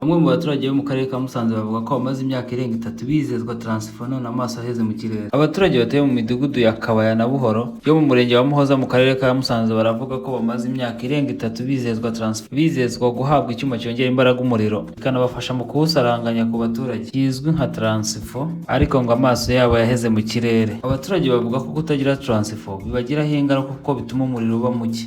Bamwe mu baturage bo mu karere ka Musanze bavuga ko bamaze imyaka irenga 3 bizezwa transfo none amaso aheze mu kirere. Abaturage batuye mu midugudu ya Kabaya na Buhoro yo mu murenge wa Muhoza mu karere ka Musanze baravuga ko bamaze imyaka irenga 3 bizezwa transfo, bizezwa guhabwa icyuma cyongera imbaraga umuriro ikanabafasha mu kuwusaranganya ku baturage kizwi nka transfo, ariko ngo amaso yabo yaheze mu kirere. Abaturage bavuga ko kutagira transfo bibagiraho ingaruka kuko bituma umuriro uba muke,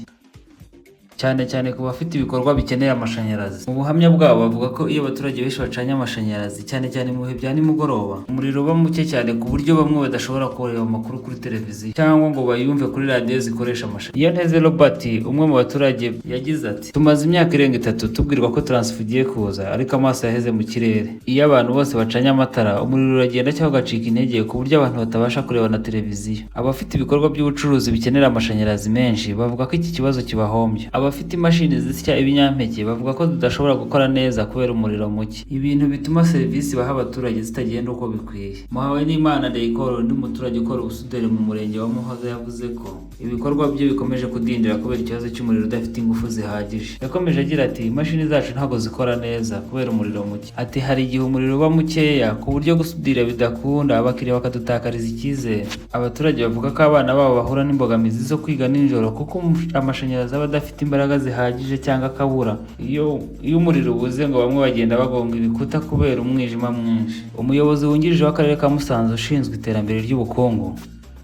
cyane cyane ku bafite ibikorwa bikenera amashanyarazi. Mu buhamya bwabo bavuga ko iyo abaturage benshi bacanye amashanyarazi cyane cyane mu bihe bya nimugoroba, umuriro uba muke cyane ku buryo bamwe badashobora kureba amakuru kuri televiziyo cyangwa ngo bayumve kuri radiyo zikoresha amashanyarazi. Iyanteze Robert, umwe mu baturage, yagize ati tumaze imyaka irenga 3 tubwirwa ko transfo igiye kuza ariko amaso yaheze mu kirere. Iyo abantu bose bacanye amatara umuriro uragenda cyangwa ugacika intege ku buryo abantu batabasha kureba na televiziyo. Abafite ibikorwa by'ubucuruzi bikenera amashanyarazi menshi bavuga ko iki kibazo kibahombya. Abafite imashini zisya ibinyampeke bavuga ko zidashobora gukora neza kubera umuriro muke, ibintu bituma serivisi baha abaturage zitagenda uko bikwiye. Muhawenimana Deikoro, undi muturage ukora ubusuderi mu murenge wa Muhoza, yavuze ko ibikorwa bye bikomeje kudindira kubera ikibazo cy'umuriro udafite ingufu zihagije. Yakomeje agira ati imashini zacu ntabwo zikora neza kubera umuriro muke. Ati hari igihe umuriro uba mukeya ku buryo gusudira bidakunda, abakiriya bakadutakariza icyizere. Abaturage bavuga ko abana babo bahura n'imbogamizi zo kwiga nijoro kuko amashanyarazi aba adafite imbaraga zihagije cyangwa akabura. Iyo umuriro ubuze ngo bamwe bagenda bagonga ibikuta kubera umwijima mwinshi. Umuyobozi wungirije w'akarere ka Musanze ushinzwe iterambere ry'ubukungu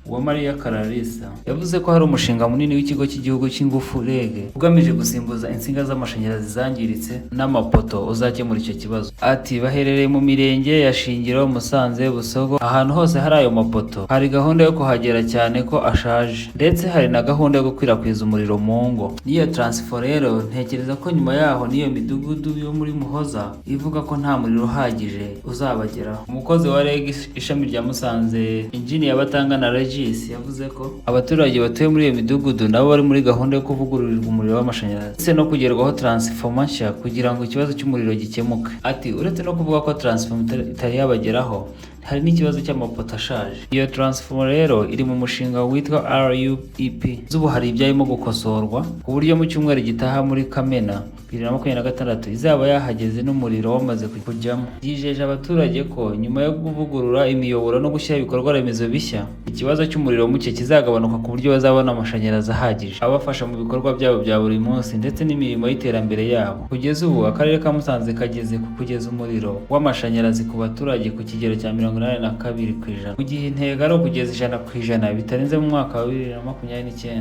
Uwamariya Kararisa yavuze ko hari umushinga munini w'ikigo cy'igihugu cy'ingufu REG ugamije gusimbuza insinga z'amashanyarazi zangiritse n'amapoto uzakemura icyo kibazo. Ati baherereye mu mirenge ya Shingiro, Musanze, Busogo, ahantu hose hari ayo mapoto hari gahunda yo kuhagera cyane ko ashaje, ndetse hari na gahunda yo gukwirakwiza umuriro mu ngo. Niyo transfo rero ntekereza ko nyuma yaho niyo midugudu yo muri Muhoza ivuga ko nta muriro uhagije uzabageraho. Umukozi wa REG ishami rya Musanze, Engineer Batangana Regis, yavuze ko abaturage batuye muri iyo midugudu nabo bari muri gahunda yo kuvugururirwa umuriro w'amashanyarazi ndetse no kugerwaho transfo nshya kugira ngo ikibazo cy'umuriro gikemuke. Ati uretse no kuvuga ko transfo itari yabageraho, hari n'ikibazo cy'amapoto ashaje. Iyo transfo rero iri mu mushinga witwa RUEP. Zubu hari ibyarimo gukosorwa ku buryo mu cyumweru gitaha muri Kamena 2026 izaba yahageze n'umuriro wamaze kujyamo. Yijeje abaturage ko nyuma yo kuvugurura imiyoboro no gushyira ibikorwa remezo bishya, ikibazo cy'umuriro muke kizagabanuka ku buryo bazabona amashanyarazi ahagije abafasha mu bikorwa byabo bya buri munsi ndetse n'imirimo y'iterambere yabo. Kugeza ubu akarere ka Musanze kageze ku kugeza umuriro w'amashanyarazi ku baturage ku kigero cya 82%, mu gihe intego ari ukugeza 100% bitarenze mu mwaka wa 2029.